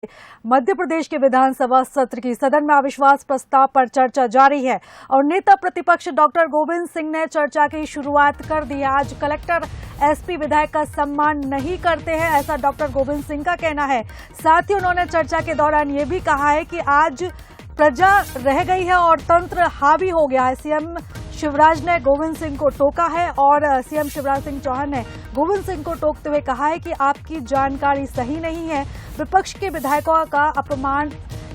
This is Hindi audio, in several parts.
मध्य प्रदेश के विधानसभा सत्र की सदन में अविश्वास प्रस्ताव पर चर्चा जारी है और नेता प्रतिपक्ष डॉक्टर गोविंद सिंह ने चर्चा की शुरुआत कर दी है। आज कलेक्टर एसपी विधायक का सम्मान नहीं करते हैं, ऐसा डॉक्टर गोविंद सिंह का कहना है। साथ ही उन्होंने चर्चा के दौरान ये भी कहा है कि आज प्रजा रह गई है और तंत्र हावी हो गया है। सीएम शिवराज ने गोविंद सिंह को टोका है और सीएम शिवराज सिंह चौहान ने गोविंद सिंह को टोकते हुए कहा है कि आपकी जानकारी सही नहीं है, विपक्ष के विधायकों का अपमान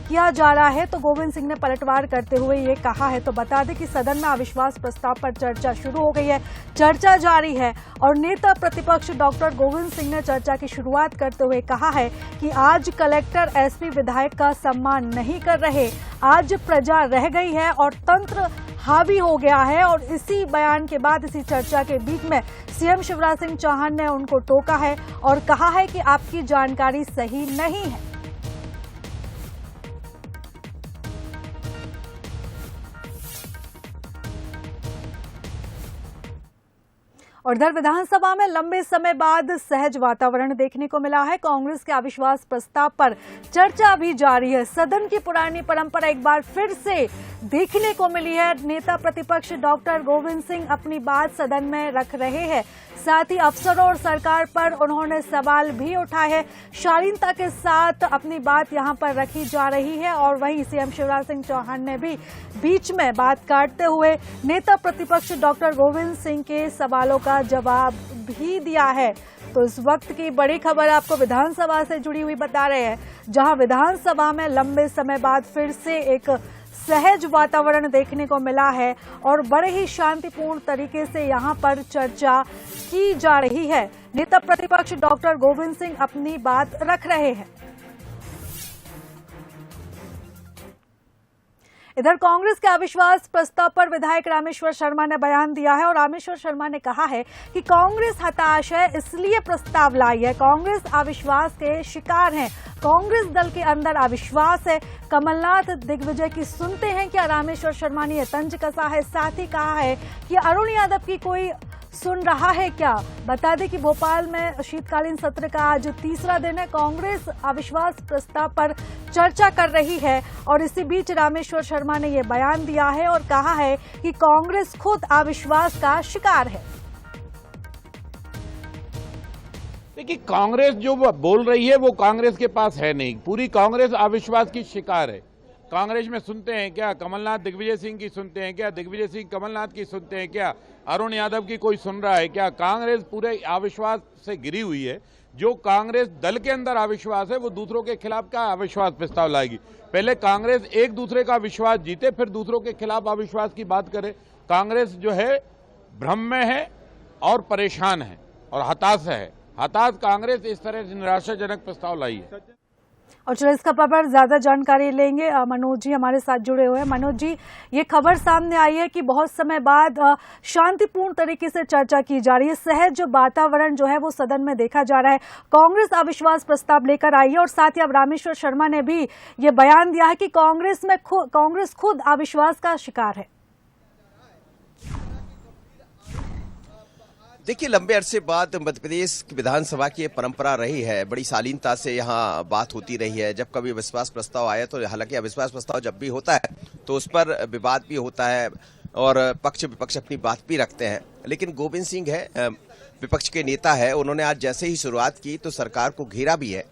किया जा रहा है। तो गोविंद सिंह ने पलटवार करते हुए ये कहा है। तो बता दें कि सदन में अविश्वास प्रस्ताव पर चर्चा शुरू हो गई है, चर्चा जारी है और नेता प्रतिपक्ष डॉक्टर गोविंद सिंह ने चर्चा की शुरुआत करते हुए कहा है कि आज कलेक्टर एसपी विधायक का सम्मान नहीं कर रहे, आज प्रजा रह गई है और तंत्र हावी हो गया है। और इसी बयान के बाद, इसी चर्चा के बीच में सीएम शिवराज सिंह चौहान ने उनको टोका है और कहा है कि आपकी जानकारी सही नहीं है। और इधर विधानसभा में लंबे समय बाद सहज वातावरण देखने को मिला है। कांग्रेस के अविश्वास प्रस्ताव पर चर्चा भी जारी है। सदन की पुरानी परंपरा एक बार फिर से देखने को मिली है। नेता प्रतिपक्ष डॉक्टर गोविंद सिंह अपनी बात सदन में रख रहे हैं, साथ ही अफसरों और सरकार पर उन्होंने सवाल भी उठाए हैं। शालीनता के साथ अपनी बात यहां पर रखी जा रही है और वहीं सीएम शिवराज सिंह चौहान ने भी बीच में बात काटते हुए नेता प्रतिपक्ष डॉक्टर गोविंद सिंह के सवालों का जवाब भी दिया है। तो इस वक्त की बड़ी खबर आपको विधानसभा से जुड़ी हुई बता रहे हैं, जहां विधानसभा में लंबे समय बाद फिर से एक सहज वातावरण देखने को मिला है और बड़े ही शांतिपूर्ण तरीके से यहां पर चर्चा की जा रही है। नेता प्रतिपक्ष डॉक्टर गोविंद सिंह अपनी बात रख रहे हैं। इधर कांग्रेस के अविश्वास प्रस्ताव पर विधायक रामेश्वर शर्मा ने बयान दिया है और रामेश्वर शर्मा ने कहा है कि कांग्रेस हताश है, इसलिए प्रस्ताव लाई है। कांग्रेस अविश्वास के शिकार है, कांग्रेस दल के अंदर अविश्वास है। कमलनाथ दिग्विजय की सुनते हैं क्या? रामेश्वर शर्मा ने यह तंज कसा है। साथ ही कहा है कि अरुण यादव की कोई सुन रहा है क्या? बता दें कि भोपाल में शीतकालीन सत्र का आज तीसरा दिन है। कांग्रेस अविश्वास प्रस्ताव पर चर्चा कर रही है और इसी बीच रामेश्वर शर्मा ने यह बयान दिया है और कहा है कि कांग्रेस खुद अविश्वास का शिकार है। देखिए, कांग्रेस जो बोल रही है वो कांग्रेस के पास है नहीं, पूरी कांग्रेस अविश्वास की शिकार है। कांग्रेस में सुनते हैं क्या? कमलनाथ दिग्विजय सिंह की सुनते हैं क्या? दिग्विजय सिंह कमलनाथ की सुनते हैं क्या? अरुण यादव की कोई सुन रहा है क्या? कांग्रेस पूरे अविश्वास से घिरी हुई है। जो कांग्रेस दल के अंदर अविश्वास है वो दूसरों के खिलाफ क्या अविश्वास प्रस्ताव लाएगी? पहले कांग्रेस एक दूसरे का विश्वास जीते, फिर दूसरों के खिलाफ अविश्वास की बात करे। कांग्रेस जो है भ्रम में है और परेशान है और हताश है। हताश कांग्रेस इस तरह से निराशाजनक प्रस्ताव लाई है। और चलो इस खबर पर ज्यादा जानकारी लेंगे, मनोज जी हमारे साथ जुड़े हुए हैं। मनोज जी, ये खबर सामने आई है कि बहुत समय बाद शांतिपूर्ण तरीके से चर्चा की जा रही है, सहज वातावरण जो है वो सदन में देखा जा रहा है। कांग्रेस अविश्वास प्रस्ताव लेकर आई है और साथ ही अब रामेश्वर शर्मा ने भी ये बयान दिया है कि कांग्रेस खुद अविश्वास का शिकार है। देखिए, लंबे अरसे बाद मध्य प्रदेश विधानसभा की परंपरा रही है, बड़ी शालीनता से यहाँ बात होती रही है। जब कभी अविश्वास प्रस्ताव आया तो हालांकि अविश्वास प्रस्ताव जब भी होता है तो उस पर विवाद भी होता है और पक्ष विपक्ष अपनी बात भी रखते हैं। लेकिन गोविंद सिंह है, विपक्ष के नेता है, उन्होंने आज जैसे ही शुरुआत की तो सरकार को घेरा भी है।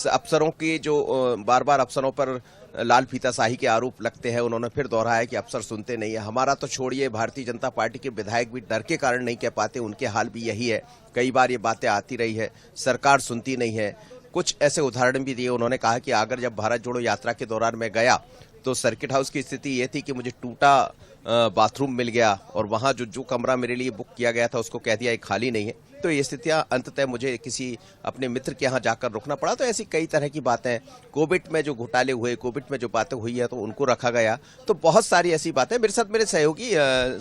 अफसरों के जो बार बार अफसरों पर लाल फीताशाही के आरोप लगते हैं, उन्होंने फिर दोहराया कि अफसर सुनते नहीं है। हमारा तो छोड़िए, भारतीय जनता पार्टी के विधायक भी डर के कारण नहीं कह पाते, उनके हाल भी यही है। कई बार ये बातें आती रही है, सरकार सुनती नहीं है। कुछ ऐसे उदाहरण भी दिए। उन्होंने कहा कि अगर जब भारत जोड़ो यात्रा के दौरान मैं गया तो सर्किट हाउस की स्थिति ये थी कि मुझे टूटा बाथरूम मिल गया और वहां जो कमरा मेरे लिए बुक किया गया था उसको कह दिया ये खाली नहीं है। तो ये स्थितियां अंततः मुझे किसी अपने मित्र के यहाँ जाकर रुकना पड़ा। तो ऐसी कई तरह की बातें, कोविड में जो घोटाले हुए, कोविड में जो बातें हुई है तो उनको रखा गया। तो बहुत सारी ऐसी बातें। मेरे साथ मेरे सहयोगी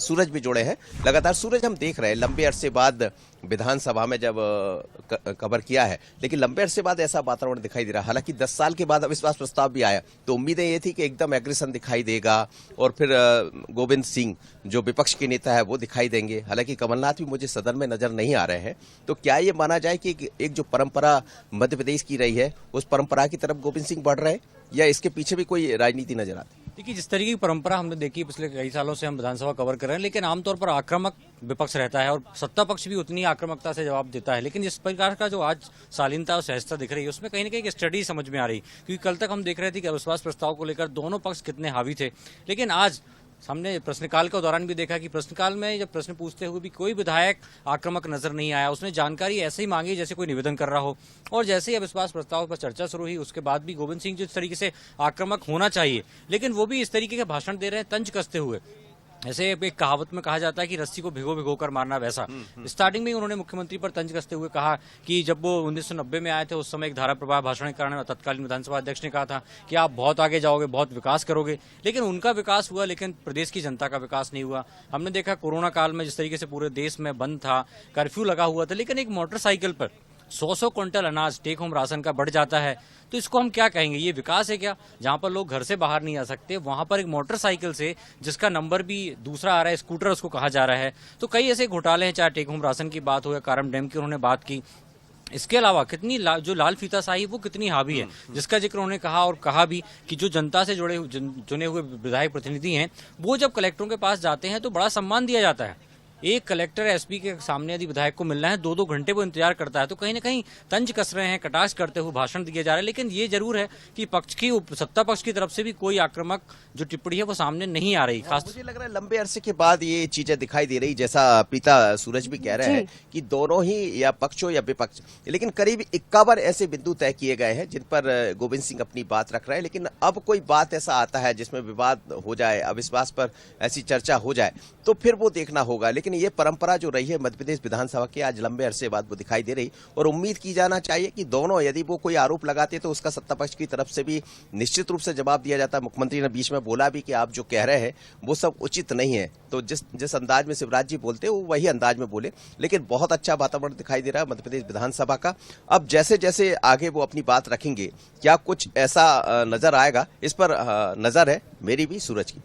सूरज भी जुड़े हैं लगातार। सूरज, हम देख रहे हैं लंबे अरसे बाद विधानसभा में जब कवर किया है, लेकिन लंबे अरसे बाद ऐसा वातावरण दिखाई दे रहा है। हालांकि 10 साल के बाद अविश्वास प्रस्ताव भी आया तो उम्मीदें ये थी कि एकदम एग्रेशन दिखाई देगा और फिर गोविंद गोविंद सिंह जो विपक्ष के नेता है वो दिखाई देंगे। हालांकि कमलनाथ भी मुझे सदन में नजर नहीं आ रहे हैं। तो क्या ये माना जाए कि एक जो परंपरा मध्य प्रदेश की रही है उस परंपरा की तरफ गोविंद सिंह बढ़ रहे हैं या इसके पीछे भी कोई राजनीति नजर आती है? देखिए, जिस तरीके की परंपरा हमने देखी पिछले कई सालों से हम विधानसभा कवर कर रहे हैं, लेकिन आमतौर पर आक्रामक विपक्ष रहता है और सत्ता पक्ष भी उतनी आक्रामकता से जवाब देता है। लेकिन जिस प्रकार का जो आज शालीनता और सहजता दिख रही है उसमें कहीं ना कहीं एक स्टडी समझ में आ रही, क्योंकि कल तक हम देख रहे थे कि अविश्वास प्रस्ताव को लेकर दोनों पक्ष कितने हावी थे, लेकिन आज हमने प्रश्नकाल के दौरान भी देखा कि प्रश्नकाल में जब प्रश्न पूछते हुए भी कोई विधायक आक्रामक नजर नहीं आया। उसने जानकारी ऐसे ही मांगी जैसे कोई निवेदन कर रहा हो, और जैसे ही अविश्वास प्रस्ताव पर चर्चा शुरू हुई उसके बाद भी गोविंद सिंह जिस तरीके से आक्रामक होना चाहिए, लेकिन वो भी इस तरीके के भाषण दे रहे हैं तंज कसते हुए। ऐसे एक कहावत में कहा जाता है कि रस्सी को भिगो भिगो कर मारना, वैसा स्टार्टिंग में ही उन्होंने मुख्यमंत्री पर तंज कसते हुए कहा कि जब वो 1990 में आए थे उस समय एक धारा प्रवाह भाषण के कारण तत्कालीन विधानसभा अध्यक्ष ने कहा था कि आप बहुत आगे जाओगे, बहुत विकास करोगे, लेकिन उनका विकास हुआ लेकिन प्रदेश की जनता का विकास नहीं हुआ। हमने देखा कोरोना काल में जिस तरीके से पूरे देश में बंद था, कर्फ्यू लगा हुआ था, लेकिन एक मोटरसाइकिल पर 100 क्विंटल अनाज टेक होम राशन का बढ़ जाता है, तो इसको हम क्या कहेंगे? ये विकास है क्या? जहां पर लोग घर से बाहर नहीं आ सकते वहां पर एक मोटरसाइकिल से, जिसका नंबर भी दूसरा आ रहा है, स्कूटर उसको कहा जा रहा है। तो कई ऐसे घोटाले हैं, चाहे टेक होम राशन की बात हो या कारम डैम की उन्होंने बात की। इसके अलावा कितनी जो लाल फीताशाही वो कितनी हावी है, जिसका जिक्र उन्होंने कहा, और कहा भी कि जो जनता से चुने हुए विधायक प्रतिनिधि हैं वो जब कलेक्टरों के पास जाते हैं तो बड़ा सम्मान दिया जाता है। एक कलेक्टर एसपी के सामने यदि विधायक को मिलना है 2-2 घंटे वो इंतजार करता है, तो कहीं ना कहीं तंज कस रहे हैं, कटाक्ष करते हुए भाषण दिए जा रहे हैं। लेकिन ये जरूर है कि सत्ता पक्ष की तरफ से भी कोई आक्रामक जो टिप्पणी है वो सामने नहीं आ रही। खास मुझे लग रहा है लंबे अरसे के बाद ये चीजें दिखाई दे रही, जैसा पीता सूरज भी कह रहे हैं कि दोनों ही या पक्ष हो या विपक्ष, लेकिन करीब 51 ऐसे बिंदु तय किए गए हैं जिन पर गोविंद सिंह अपनी बात रख रहे हैं। लेकिन अब कोई बात ऐसा आता है जिसमें विवाद हो जाए, अविश्वास पर ऐसी चर्चा हो जाए, तो फिर वो देखना होगा। लेकिन ये परंपरा जो रही है मध्य प्रदेश विधानसभा की, आज लंबे अरसे बाद वो दिखाई दे रही, और उम्मीद की जाना चाहिए कि दोनों यदि वो कोई आरोप लगाते तो उसका सत्ता पक्ष की तरफ से भी निश्चित रूप से जवाब दिया जाता। मुख्यमंत्री ने बीच में बोला भी कि आप जो कह रहे हैं वो सब उचित नहीं है, तो जिस अंदाज में शिवराज जी बोलते वो वही अंदाज में बोले। लेकिन बहुत अच्छा वातावरण दिखाई दे रहा है मध्य प्रदेश विधानसभा का। अब जैसे जैसे आगे वो अपनी बात रखेंगे, क्या कुछ ऐसा नजर आएगा, इस पर नजर है मेरी भी, सूरज की।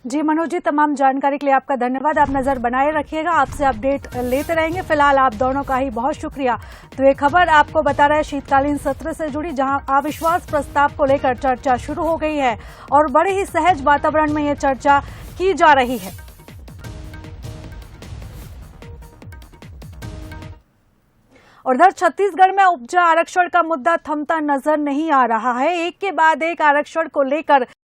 जी मनोज जी, तमाम जानकारी के लिए आपका धन्यवाद। आप नजर बनाए रखिएगा, आपसे अपडेट लेते रहेंगे। फिलहाल आप दोनों का ही बहुत शुक्रिया। तो ये खबर आपको बता रहा है शीतकालीन सत्र से जुड़ी, जहां अविश्वास प्रस्ताव को लेकर चर्चा शुरू हो गई है और बड़े ही सहज वातावरण में ये चर्चा की जा रही है। और उधर छत्तीसगढ़ में उपजा आरक्षण का मुद्दा थमता नजर नहीं आ रहा है। एक के बाद एक आरक्षण को लेकर